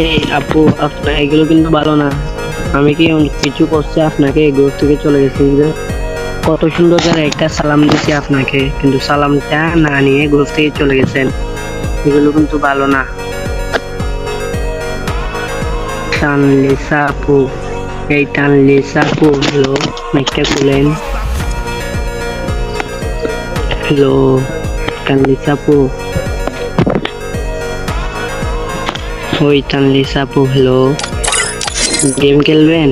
এই আপু, আপনার এগুলো কিন্তু ভালো না। আমি কি কিছু করছি আপনাকে? গ্রুপ থেকে চলে গেছেন যে কত সুন্দর করে একটা সালাম দিচ্ছি আপনাকে, কিন্তু সালামটা না নিয়ে গ্রুপ থেকে চলে গেছেন। এগুলো কিন্তু ভালো না। তানলিসা আপু, এই তানলিসা আপু, হ্যালো, মাইকটা খুলেন। হ্যালো, তানলিসা আপু, ওই তানলিসা আপু, হ্যালো। গেম খেলবেন?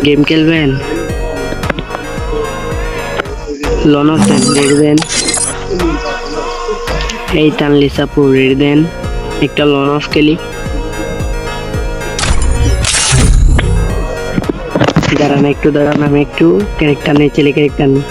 গেম খেলবেন? লনক দেন, রেড দেন। এই তানলিসা আপু, রেড দেন। একটা লন অফ খেলি। দাঁড়ান একটু, দাঁড়ান, আমি একটু ক্যারেক্টার নিয়ে, ছেলে ক্যারেক্টার নিই।